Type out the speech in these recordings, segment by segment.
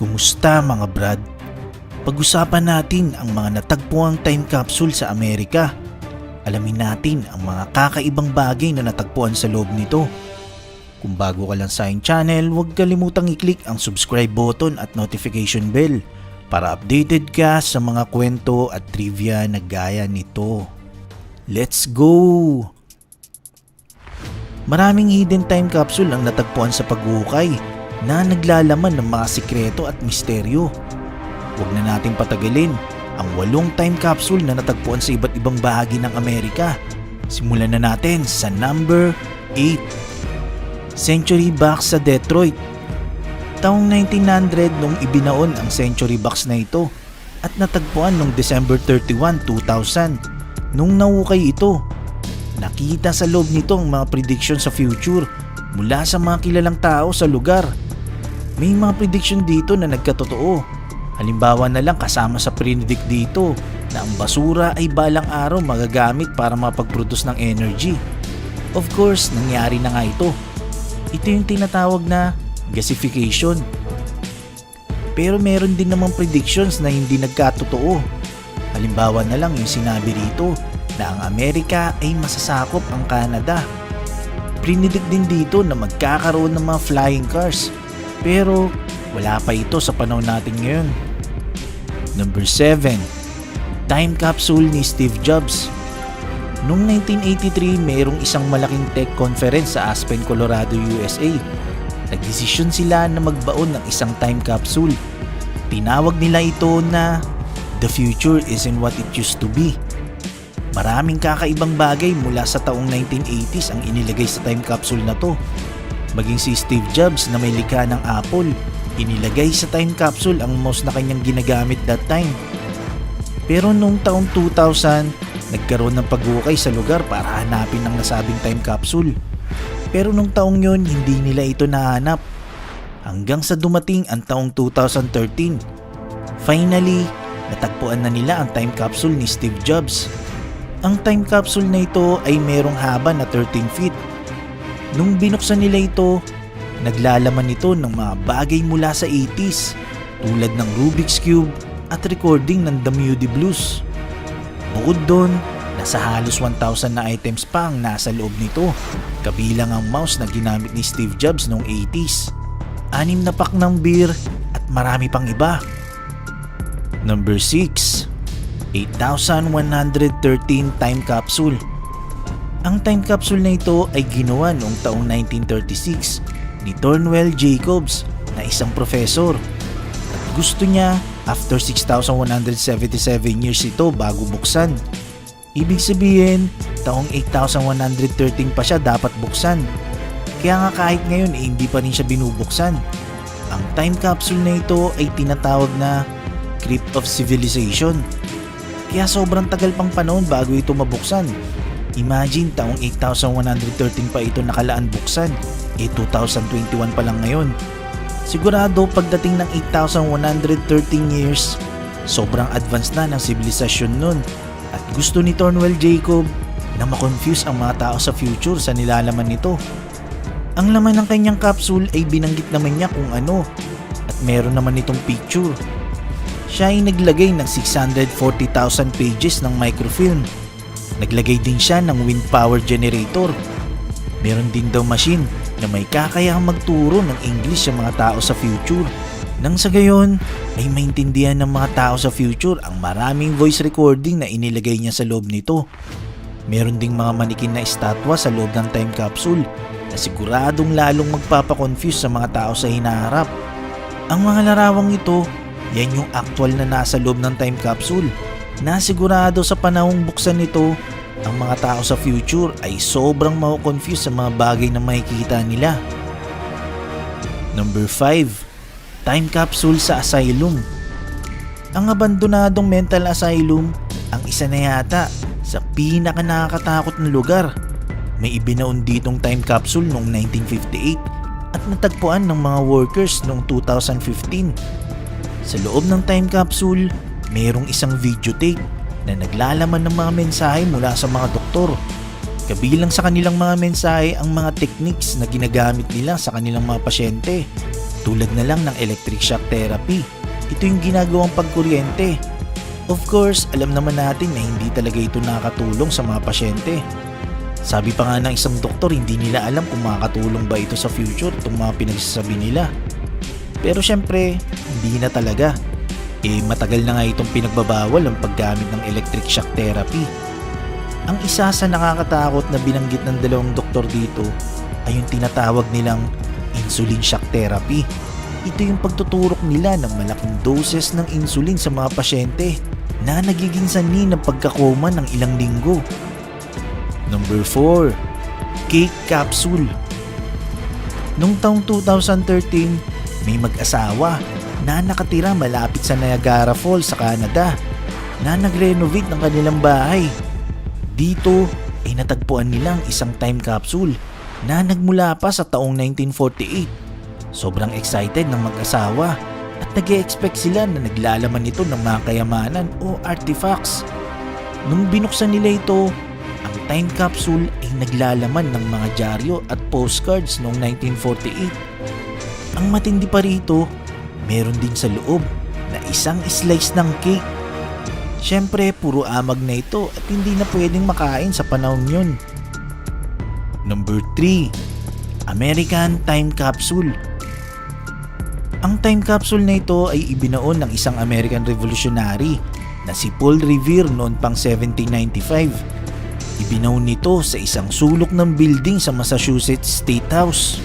Kumusta mga brad? Pag-usapan natin ang mga natagpuang time capsule sa Amerika. Alamin natin ang mga kakaibang bagay na natagpuan sa loob nito. Kung bago ka lang sa aking channel, huwag kalimutang i-click ang subscribe button at notification bell para updated ka sa mga kwento at trivia na gaya nito. Let's go! Maraming hidden time capsule ang natagpuan sa paghuhukay na naglalaman ng mga sikreto at misteryo. Huwag na nating patagalin ang 8 time capsule na natagpuan sa iba't ibang bahagi ng Amerika. Simulan na natin sa number 8. Century Box sa Detroit. Taong 1900 nung ibinaon ang Century Box na ito at natagpuan noong December 31, 2000. Nung nahukay ito, nakita sa loob nito ang mga prediction sa future mula sa mga kilalang tao sa lugar. May mga prediction dito na nagkatotoo. Halimbawa na lang kasama sa predict dito na ang basura ay balang araw magagamit para mapag-produce ng energy. Of course, nangyari na nga ito. Ito yung tinatawag na gasification. Pero meron din namang predictions na hindi nagkatotoo. Halimbawa na lang yung sinabi rito na ang Amerika ay masasakop ang Canada. Predict din dito na magkakaroon ng mga flying cars. Pero wala pa ito sa panahon natin ngayon. Number 7. Time capsule ni Steve Jobs. Noong 1983, mayroong isang malaking tech conference sa Aspen, Colorado, USA. Nagdesisyon sila na magbaon ng isang time capsule. Tinawag nila ito na "The future isn't what it used to be." Maraming kakaibang bagay mula sa taong 1980s ang inilagay sa time capsule na to. Maging si Steve Jobs na may likha ng Apple, inilagay sa time capsule ang mouse na kanyang ginagamit that time. Pero noong taong 2000, nagkaroon ng paghukay sa lugar para hanapin ang nasabing time capsule. Pero nung taong yun, hindi nila ito nahanap. Hanggang sa dumating ang taong 2013. Finally, natagpuan na nila ang time capsule ni Steve Jobs. Ang time capsule na ito ay merong haba na 13 feet. Nung binuksan nila ito, naglalaman ito ng mga bagay mula sa 80s tulad ng Rubik's Cube at recording ng The Moody Blues. Bukod doon, nasa halos 1,000 na items pa ang nasa loob nito, kabilang ang mouse na ginamit ni Steve Jobs noong 80s, 6 na pack ng beer at marami pang iba. Number 6. 8,113 time capsule. Ang time capsule na ito ay ginawa noong taong 1936 ni Thornwell Jacobs na isang professor. At gusto niya after 6,177 years ito bago buksan. Ibig sabihin, taong 8,113 pa siya dapat buksan. Kaya nga kahit ngayon hindi pa rin siya binubuksan. Ang time capsule na ito ay tinatawag na Crypt of Civilization. Kaya sobrang tagal pang panahon bago ito mabuksan. Imagine taong 8,113 pa ito nakalaan buksan. 2021 pa lang ngayon. Sigurado pagdating ng 8,113 years, sobrang advanced na ng sibilisasyon nun. At gusto ni Thornwell Jacob na makonfuse ang mga tao sa future sa nilalaman nito. Ang laman ng kanyang capsule ay binanggit naman niya kung ano. At meron naman itong picture. Siya ay naglagay ng 640,000 pages ng microfilm. Naglagay din siya ng wind power generator. Meron din daw machine na may kakayahang magturo ng English sa mga tao sa future. Nang sa gayon, may maintindihan ng mga tao sa future ang maraming voice recording na inilagay niya sa loob nito. Meron ding mga manikin na estatwa sa loob ng time capsule na siguradong lalong magpapakonfuse sa mga tao sa hinaharap. Ang mga larawang ito, yan yung actual na nasa loob ng time capsule. Nasigurado sa panahong buksan nito, ang mga tao sa future ay sobrang makukonfuse sa mga bagay na makikita nila. Number 5. Time capsule sa asylum. Ang abandonadong mental asylum ang isa na yata sa pinaka nakakatakot na lugar. May ibinaon ditong time capsule noong 1958 at natagpuan ng mga workers noong 2015. Sa loob ng time capsule, mayroong isang videotape na naglalaman ng mga mensahe mula sa mga doktor. Kabilang sa kanilang mga mensahe ang mga techniques na ginagamit nila sa kanilang mga pasyente. Tulad na lang ng electric shock therapy. Ito yung ginagawang pagkuryente. Of course, alam naman natin na hindi talaga ito nakakatulong sa mga pasyente. Sabi pa nga ng isang doktor, hindi nila alam kung makakatulong ba ito sa future itong mga pinagsasabi nila. Pero syempre, hindi na talaga. Matagal na nga itong pinagbabawal ang paggamit ng electric shock therapy. Ang isa sa nakakatakot na binanggit ng dalawang doktor dito ay yung tinatawag nilang insulin shock therapy. Ito yung pagtuturok nila ng malaking doses ng insulin sa mga pasyente na nagiging sanhi ng pagkakoma ng ilang linggo. Number 4. Cake capsule. Noong taong 2013, may mag-asawa na nakatira malapit sa Niagara Falls sa Canada na nag-renovate ng kanilang bahay. Dito ay natagpuan nilang isang time capsule na nagmula pa sa taong 1948. Sobrang excited ng mag-asawa at nag-e-expect sila na naglalaman ito ng mga kayamanan o artifacts. Nung binuksan nila ito, ang time capsule ay naglalaman ng mga dyaryo at postcards noong 1948. Ang matindi pa rito, meron din sa loob na isang slice ng cake. Siyempre, puro amag na ito at hindi na pwedeng makain sa panahon yun. Number 3. American Time Capsule. Ang time capsule na ito ay ibinaon ng isang American revolutionary na si Paul Revere noon pang 1795. Ibinaon nito sa isang sulok ng building sa Massachusetts State House.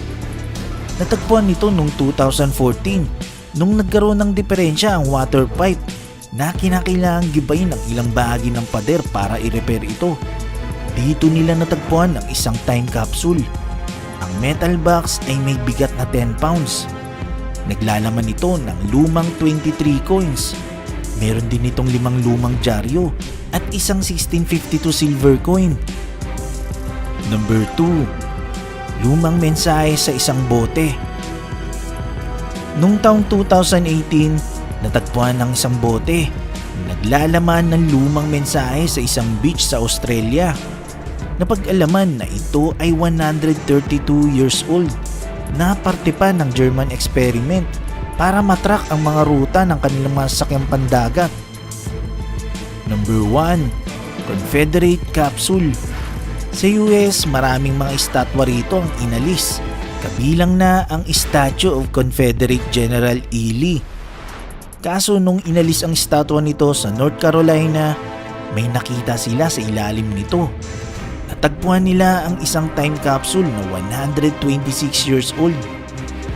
Natagpuan nito noong 2014 nung nagkaroon ng diferensya ang water pipe na kinakailangang gibayin ng ilang bahagi ng pader para i-repair ito. Dito nila natagpuan ang isang time capsule. Ang metal box ay may bigat na 10 pounds. Naglalaman ito ng lumang 23 coins. Meron din itong 5 lumang dyaryo at isang 1652 silver coin. Number 2. Lumang mensahe sa isang bote. Noong taong 2018, natagpuan ng isang bote. Naglalaman ng lumang mensahe sa isang beach sa Australia. Napag-alaman na ito ay 132 years old na parte pa ng German experiment para matrack ang mga ruta ng kanilang mga sasakyang pandagat. Number 1. Confederate Capsule. Sa US, maraming mga estatwa rito ang inalis, kabilang na ang Statue of Confederate General E. Lee. Kaso nung inalis ang estatwa nito sa North Carolina, may nakita sila sa ilalim nito. Natagpuan nila ang isang time capsule na 126 years old.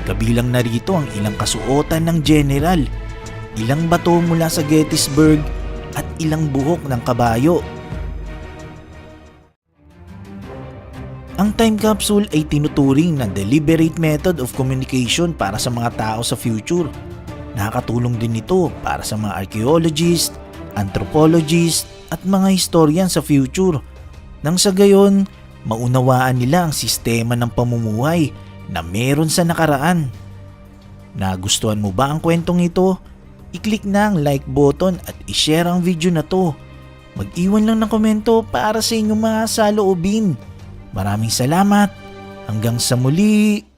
Kabilang na rito ang ilang kasuotan ng general, ilang bato mula sa Gettysburg at ilang buhok ng kabayo. Ang time capsule ay tinuturing na deliberate method of communication para sa mga tao sa future. Nakakatulong din ito para sa mga archaeologist, anthropologist at mga historian sa future. Nang sa gayon, maunawaan nila ang sistema ng pamumuhay na meron sa nakaraan. Nagustuhan mo ba ang kwentong ito? I-click na ang like button at i-share ang video na to. Mag-iwan lang ng komento para sa inyong mga saloobin. Maraming salamat. Hanggang sa muli.